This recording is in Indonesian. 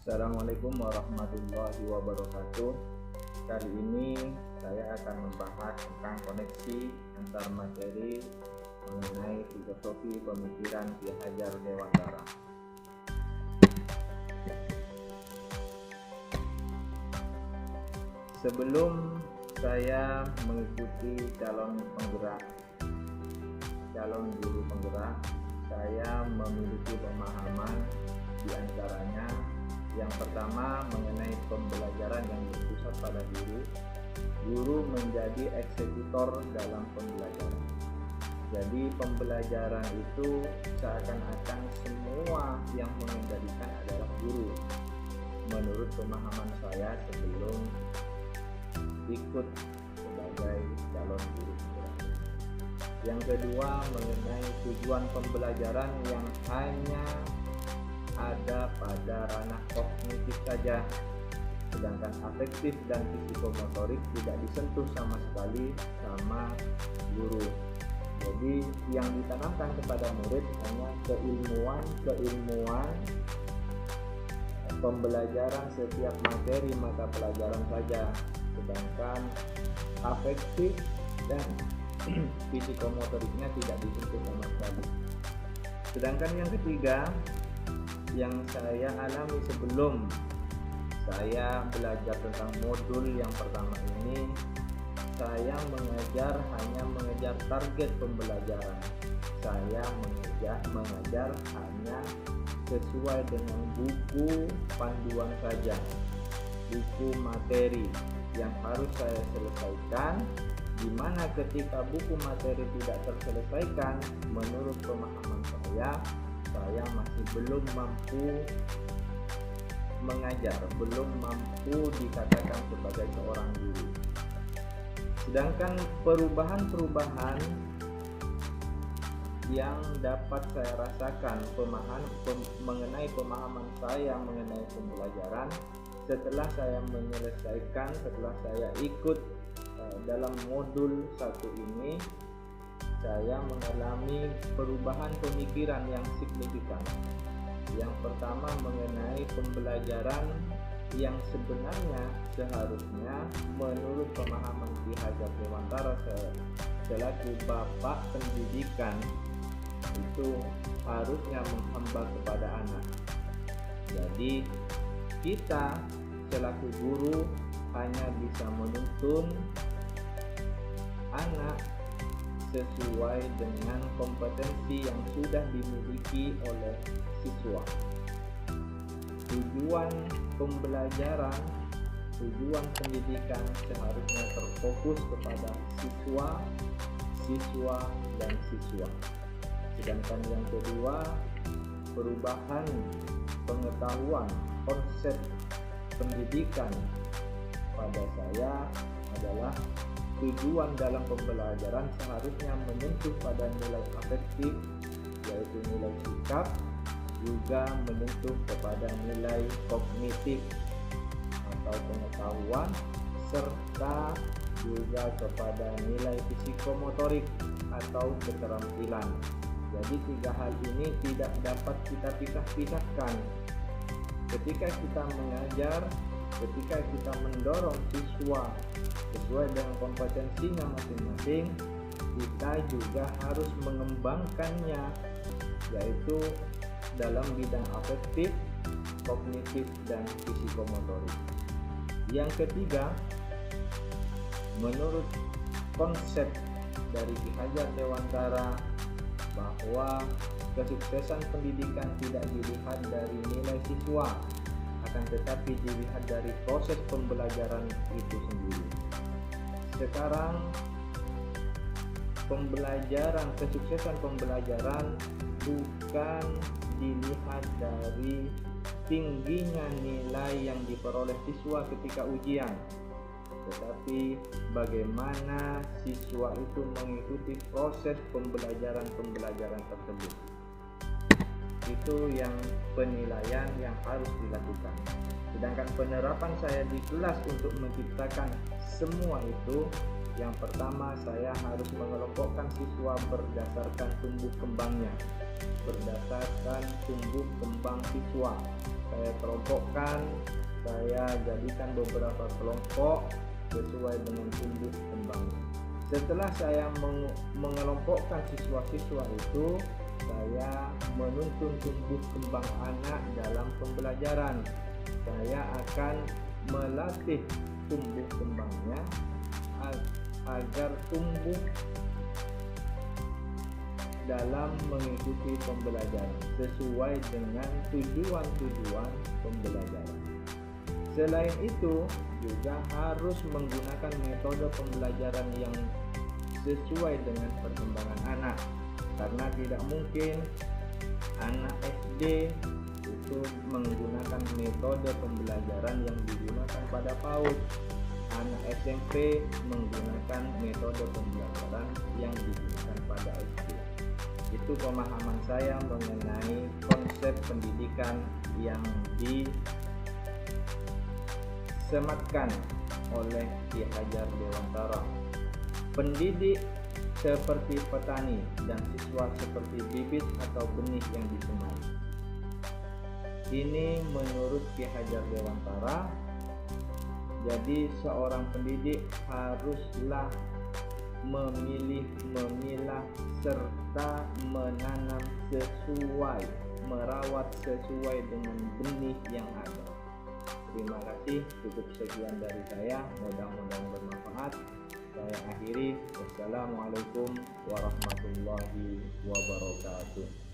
Assalamualaikum warahmatullahi wabarakatuh. Kali ini saya akan membahas tentang koneksi antar materi mengenai filosofi pemikiran Ki Hajar Dewantara. Sebelum saya mengikuti calon guru penggerak, saya memiliki pemahaman di antaranya. Yang pertama mengenai pembelajaran yang berpusat pada guru menjadi eksekutor dalam pembelajaran. Jadi pembelajaran itu seakan-akan semua yang mengendalikan adalah guru, menurut pemahaman saya sebelum ikut sebagai calon guru. Yang kedua mengenai tujuan pembelajaran yang hanya ada pada ranah kognitif saja, sedangkan afektif dan psikomotorik tidak disentuh sama sekali sama guru. Jadi yang ditanamkan kepada murid hanya keilmuan pembelajaran setiap materi mata pelajaran saja, sedangkan afektif dan psikomotoriknya tidak disentuh sama sekali. Sedangkan yang ketiga yang saya alami sebelum saya belajar tentang modul yang pertama ini, saya hanya mengejar target pembelajaran. Saya mengajar hanya sesuai dengan buku panduan saja, buku materi yang harus saya selesaikan, di mana ketika buku materi tidak terselesaikan, menurut pemahaman saya masih belum mampu mengajar, belum mampu dikatakan sebagai seorang guru. Sedangkan perubahan yang dapat saya rasakan mengenai pemahaman saya mengenai pembelajaran setelah saya ikut dalam modul 1 ini, saya mengalami perubahan pemikiran yang signifikan. Yang pertama mengenai pembelajaran yang sebenarnya seharusnya menurut pemahaman Ki Hajar Dewantara selaku bapak pendidikan itu harusnya menghamba kepada anak. Jadi kita selaku guru hanya bisa menuntun anak sesuai dengan kompetensi yang sudah dimiliki oleh siswa. Tujuan pembelajaran, tujuan pendidikan seharusnya terfokus kepada siswa, dan siswa. Sedangkan yang kedua, perubahan pengetahuan konsep pendidikan pada saya adalah tujuan dalam pembelajaran seharusnya menyentuh pada nilai afektif, yaitu nilai sikap, juga menyentuh kepada nilai kognitif atau pengetahuan, serta juga kepada nilai psikomotorik atau keterampilan. Jadi 3 hal ini tidak dapat kita pisahkan. Ketika kita mengajar, ketika kita mendorong siswa sesuai dengan kompetensinya masing-masing, kita juga harus mengembangkannya, yaitu dalam bidang afektif, kognitif, dan psikomotorik. Yang ketiga, menurut konsep dari Ki Hajar Dewantara bahwa kesuksesan pendidikan tidak dilihat dari nilai siswa, akan tetapi dilihat dari proses pembelajaran itu sendiri. Sekarang kesuksesan pembelajaran bukan dilihat dari tingginya nilai yang diperoleh siswa ketika ujian, tetapi bagaimana siswa itu mengikuti proses pembelajaran tersebut. Itu yang penilaian yang harus dilakukan. Sedangkan penerapan saya di kelas untuk menciptakan semua itu, yang pertama saya harus mengelompokkan siswa berdasarkan tumbuh kembangnya, berdasarkan tumbuh kembang siswa. saya kelompokkan, saya jadikan beberapa kelompok sesuai dengan tumbuh kembangnya. Setelah saya mengelompokkan siswa-siswa itu, saya menuntun tumbuh kembang anak dalam pembelajaran. Saya akan melatih tumbuh kembangnya agar tumbuh dalam mengikuti pembelajaran sesuai dengan tujuan-tujuan pembelajaran. Selain itu, juga harus menggunakan metode pembelajaran yang sesuai dengan perkembangan anak, karena tidak mungkin anak SD itu menggunakan metode pembelajaran yang digunakan pada PAUD, anak SMP menggunakan metode pembelajaran yang digunakan pada SD. Itu pemahaman saya mengenai konsep pendidikan yang disematkan oleh Ki Hajar Dewantara. Pendidik seperti petani dan siswa seperti bibit atau benih yang disemai. Ini menurut Ki Hajar Dewantara. Jadi seorang pendidik haruslah memilih, memilah, serta menanam sesuai, merawat sesuai dengan benih yang ada. Terima kasih, cukup sekian dari saya, mudah-mudahan bermanfaat. Saya akhiri, wassalamualaikum warahmatullahi wabarakatuh.